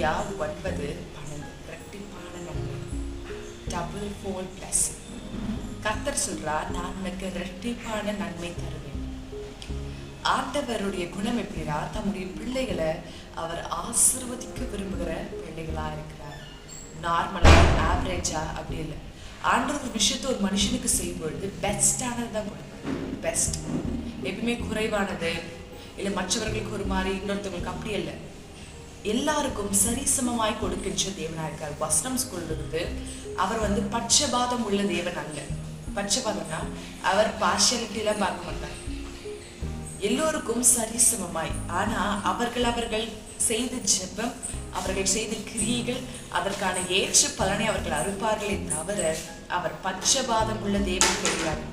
மல்கியா 9:12 இரட்டிப்பான நன்மை, double fold blessing. கர்த்தர் சொல்றார், நான் உனக்கு இரட்டிப்பான நன்மை தருவேன். ஆண்டவருடைய குணம் எப்படின்னா, தம்முடைய பிள்ளைகளை அவர் ஆசீர்வதிக்க விரும்புகிற பிள்ளைகளா இருக்கிறார். நார்மலா ஆவரேஜா அப்படி இல்லை. ஆண்டவர் ஒரு விஷயத்த ஒரு மனுஷனுக்கு செய்யும் பொழுது பெஸ்டானது தான் கொடுப்பார். பெஸ்ட் எப்பவுமே குறைவானது இல்லை மற்றவர்களுக்கு ஒரு மாதிரி இன்னொருத்தவங்களுக்கு அப்படி இல்லை. எல்லாருக்கும் சரிசமமாய் கொடுக்கின்ற தேவனா இருக்கார். வசனம் சொல்றது அவர் பட்சபாதம் உள்ள தேவன் அல்ல. பட்சபாதம்னா அவர் பார்ஷியாலிட்டியில பார்க்க மாட்டார். எல்லோருக்கும் சரிசமமாய். ஆனா அவர்கள் செய்த ஜெபம், அவர்கள் செய்த கிரியைகள், அதற்கான ஏற்ற பலனை அவர்கள் அறுப்பார்களே தவிர அவர் பட்சபாதம் உள்ள தேவன் கிடையாது.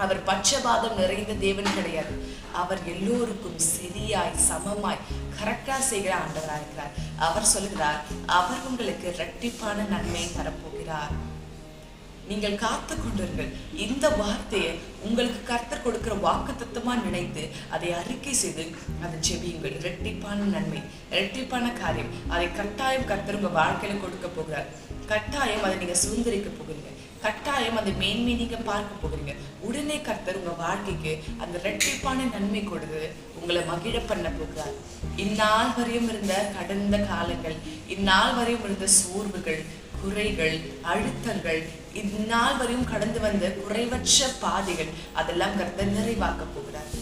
அவர் பட்சபாதம் நிறைந்த தேவன் கிடையாது. அவர் எல்லோருக்கும் சரியாய் சமமாய் கரெக்டா செய்கிற ஆண்டவராக இருக்கிறார். அவர் சொல்கிறார், அவர் உங்களுக்கு இரட்டிப்பான நன்மை தரப்போகிறார். நீங்கள் காத்து கொண்டிருங்கள். இந்த வார்த்தையை உங்களுக்கு கர்த்தர் கொடுக்கிற வாக்குத்தத்தமா நினைத்து அதை அறிக்கை செய்து அதை ஜெபியுங்கள். இரட்டிப்பான நன்மை, இரட்டிப்பான காரியம், அதை கட்டாயம் கர்த்தர் உங்க வாழ்க்கையில கொடுக்க போகிறார். கட்டாயம் அதை நீங்க சுதந்திரிக்க போகிறீங்க. கட்டாயம் அந்த மேன்மை நீங்க பார்க்க போகிறீங்க. உடனே கர்த்தர் உங்க வாழ்க்கைக்கு அந்த இரட்டிப்பான நன்மை கொடுத்து உங்களை மகிழ பண்ண போகிறார். இந்நாள் வரையும் இருந்த கடந்த காலங்கள், இந்நாள் வரையும் இருந்த சோர்வுகள், குறைகள், அழுத்தங்கள், இந்நாள் வரையும் கடந்து வந்த குறைவற்ற பாதைகள், அதெல்லாம் கர்த்தர் நிறைவாக்க போகிறார்.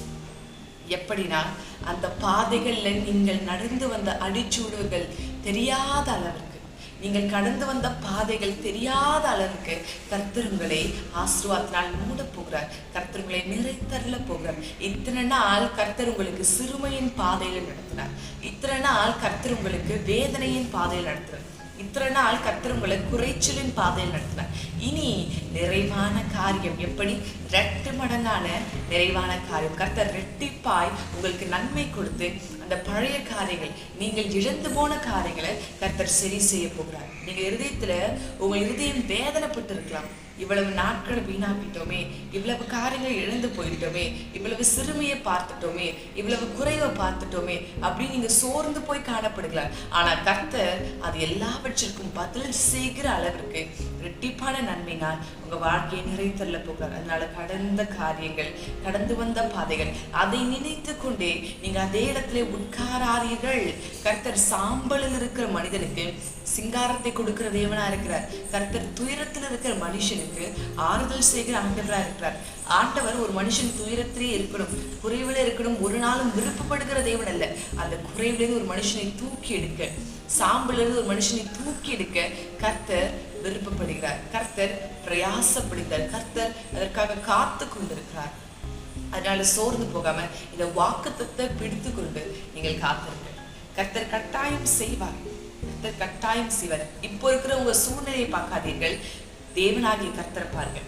எப்படின்னா, அந்த பாதைகள்ல நீங்கள் நடந்து வந்த அடிச்சூடுகள் தெரியாத அளவிற்கு, நீங்கள் கடந்து வந்த பாதைகள் தெரியாத அளவுக்கு கர்த்தர் உங்களை ஆசீர்வாதத்தினால் மூட போகிறார். கர்த்தர் உங்களை நிறைத்தருள போகிறார். இத்தனை நாள் கர்த்தர் உங்களுக்கு சிறுமையின் பாதையில் நடத்தினார். இத்தனை நாள் கர்த்தர் உங்களுக்கு வேதனையின் பாதையில் நடத்தினார். இத்தனை நாள் கர்த்தர் உங்களை குறைச்சலின் பாதையில் நடத்தினார். இனி நிறைவான காரியம், எப்படி 2 மடங்கான நிறைவான காரியம், கர்த்தர் ரெட்டிப்பாய் உங்களுக்கு நன்மை கொடுத்து அந்த பழைய காரியங்கள், நீங்கள் இழந்து போன காரியங்களை கர்த்தர் சரி செய்ய போகிறார். நீங்க இருதயத்துல உங்க இருதயம் வேதனைப்பட்டு இருக்கலாம். இவ்வளவு நாட்களை வீணாக்கிட்டோமே, இவ்வளவு காரியங்களை இழந்து போயிட்டோமே, இவ்வளவு சிறுமையை பார்த்துட்டோமே, இவ்வளவு குறைவை பார்த்துட்டோமே அப்படின்னு நீங்க சோர்ந்து போய் காணப்படுகிறார். ஆனா கர்த்தர் அது எல்லாவற்றிற்கும் பதில் செய்கிற அளவிற்கு இரட்டிப்பான நன்மைனால் உங்க வாழ்க்கையை நிறைத்தள்ள போகிறார். அதனால கடந்த காரியங்கள், கடந்து வந்த பாதைகள், அதை நினைத்து கொண்டே நீங்க அதே இடத்துல உட்காராதீர்கள். கர்த்தர் சாம்பலில் இருக்கிற மனிதனுக்கு சிங்காரத்தை கொடுக்கிற தேவனா இருக்கிறார். கர்த்தர் துயரத்தில் இருக்கிற மனுஷனுக்கு ஆறுதல் செய்கிற ஆண்டவரா இருக்கிறார். ஆண்டவர் ஒரு மனுஷன் துயரத்திலே இருக்கணும், குறைவில இருக்கணும் ஒரு நாளும் விருப்பப்படுகிற தேவன் அல்ல. அந்த குறைவிலிருந்து ஒரு மனுஷனை தூக்கி எடுக்க, சாம்பலிருந்து ஒரு மனுஷனை தூக்கி எடுக்க கர்த்தர் விருப்பப்படுகிறார். கர்த்தர் பிரயாசப்படுகிறார். கர்த்தர் அதற்காக காத்து கொண்டிருக்கிறார். அதனால சோர்ந்து போகாம இந்த வாக்குத்தத்தை பிடித்து கொண்டு நீங்கள் காத்திருங்க. கர்த்தர் கட்டாயம் செய்வார். கர்த்தர் கட்டாயம் செய்வார். இப்போ இருக்கிற உங்க சூழ்நிலையை பார்க்காதீர்கள், தேவனாகிய கர்த்தரை பாருங்க,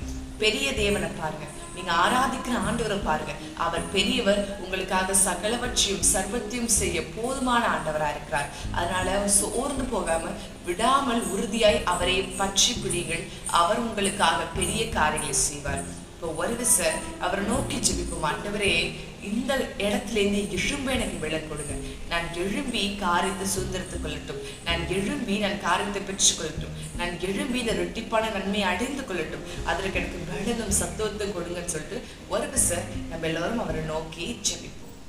பெரிய தேவனை பாருங்க, நீங்க ஆராதிக்கிற ஆண்டவரை பாருங்க. அவர் பெரியவர், உங்களுக்காக சகலவற்றையும் சர்வத்தையும் செய்ய போதுமான ஆண்டவரா இருக்கிறார். அதனால சோர்ந்து போகாம விடாமல் உறுதியாய் அவரை பற்றி பிடிங்கள். அவர் உங்களுக்காக பெரிய காரியங்களை செய்வார். இப்போ ஒரு விஷயம் அவரை நோக்கி ஜெபிப்போம். ஆண்டவரே, இந்த இடத்துல இருந்து எழும்ப எனக்கு விளக்கு கொடுங்க. நான் எழும்பி காரியத்தை சுதந்திரத்துக் கொள்ளட்டும். நான் எழும்பி நான் காரியத்தை பெற்றுக் கொள்ளட்டும். நான் எழும்பி இந்த ரெட்டிப்பான நன்மையை அடைந்து கொள்ளட்டும். அதற்கு எனக்கு பலனும் சத்துவத்தை கொடுங்கன்னு சொல்லிட்டு ஒரு விஷயம் நம்ம எல்லாரும் அவரை நோக்கி ஜெபிப்போம்.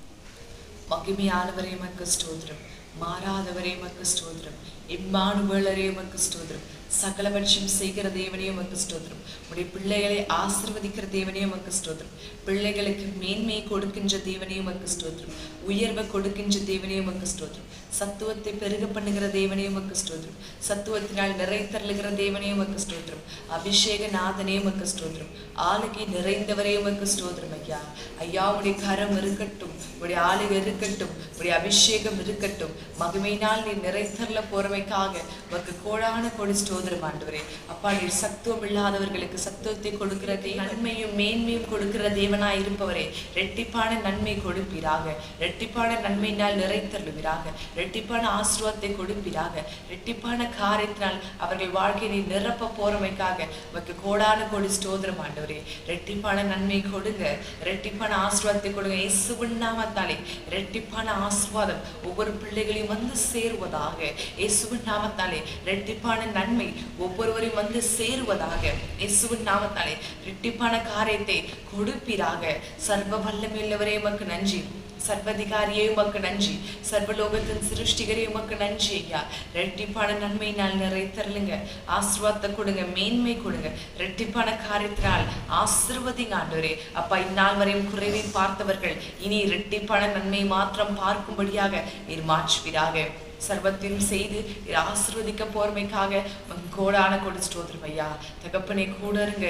மகிமையானவரே உமக்கு ஸ்தோத்திரம், மாறாதவரே உமக்கு ஸ்தோத்திரம், இம்மானுவேலரே உமக்கு ஸ்தோத்திரம், சகலவற்றையும் செய்கிற தேவனே உமக்கு ஸ்தோத்திரம், உடைய பிள்ளைகளை ஆசீர்வதிக்கிற தேவனே உமக்கு ஸ்தோத்திரம், பிள்ளைகளுக்கு மேன்மையை கொடுக்கின்ற தேவனே உமக்கு ஸ்தோத்திரம், உயர்வை கொடுக்கின்ற தேவனே உமக்கு ஸ்தோத்திரம், சத்துவத்தை பெருக பண்ணுகிற தேவனே உமக்கு ஸ்தோத்திரம், சத்துவத்தினால் நிறைத்தருளுகிற தேவனே உமக்கு ஸ்தோத்திரம், அபிஷேக நாதனே உமக்கு ஸ்தோத்திரம், ஆளுகை நிறைந்தவரே உமக்கு ஸ்தோத்திரம். ஐயா ஐயா, உடைய கரம் இருக்கட்டும், உடைய ஆளுகை இருக்கட்டும், உடைய அபிஷேகம் இருக்கட்டும். மகிமையினால் நீ நிறைத்தருள போறவன் போறமைக்காக உமக்கு கோடான கொடி ஸ்தோத்திரம் ஆண்டவரே. அப்பா, நீர் சத்துவம் இல்லாதவர்களுக்கு சத்துவத்தை கொடுக்கிற நன்மையும் மேன்மையும் கொடுக்கிற தேவனாய் இருப்பவரே, ரெட்டிப்பான நன்மை கொடுப்பீராக, ரெட்டிப்பான நன்மையினால் நிறைத்தருளுவீராக, ரெட்டிப்பான ஆசீர்வாதத்தை கொடுப்பீராக, ரெட்டிப்பான காரியத்தினால் அவர்கள் வாழ்க்கையை நிரப்ப போறமைக்காக உமக்கு கோடான கொடி ஸ்தோத்திரம் ஆண்டவரே. ரெட்டிப்பான நன்மை கொடுங்க, ரெட்டிப்பான ஆசீர்வாதத்தை கொடுங்க. இயேசுவின் நாமத்தாலே ரெட்டிப்பான ஆசீர்வாதம் ஒவ்வொரு பிள்ளைகளையும் வந்து சேருவதாக. இயேசுவின் நாமத்தாலே ரெட்டிப்பான நன்மை ஒவ்வொருவரையும் வந்து சேருவதாக. இயேசுவின் நாமத்தாலே ரெட்டிப்பான காரியத்தை கொடுப்பீராக. சர்வ வல்லமையுள்ளவரே உமக்கு நன்றி, சர்வதிகாரியே உமக்கு நன்றி, சர்வலோகத்தின் சிருஷ்டிகரே உமக்கு நன்றி ஐயா. ரெட்டிப்பான நன்மையினால் நிறைத்தருளுங்க, ஆசீர்வாதத்தை கொடுங்க, மேன்மை கொடுங்க, ரெட்டிப்பான காரியத்தினால் ஆசீர்வதிங்க ஆண்டவரே. அப்பா, இந்நாள் வரையும் குறைவை பார்த்தவர்கள் இனி ரெட்டிப்பான நன்மை மாத்திரம் பார்க்கும்படியாக நீர் மாற்றுவீராக. சர்வத்தையும் செய்து ஆசீர்வதிக்க போறமைக்காக கோடான கொடி ஸ்தோத்திரம் ஐயா. தகப்பனே, கூட இருங்க,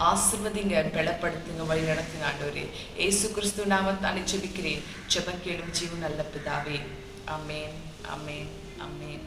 ஆசீர்வதிங்க, பலப்படுத்துங்க, வழி நடத்துங்க ஆண்டவரே. இயேசு கிறிஸ்து நாமத்தாலே ஜெபிக்கிறேன், ஜெபம் கேளும் ஜீவன் நல்ல பிதாவே. ஆமென், ஆமென், ஆமென்.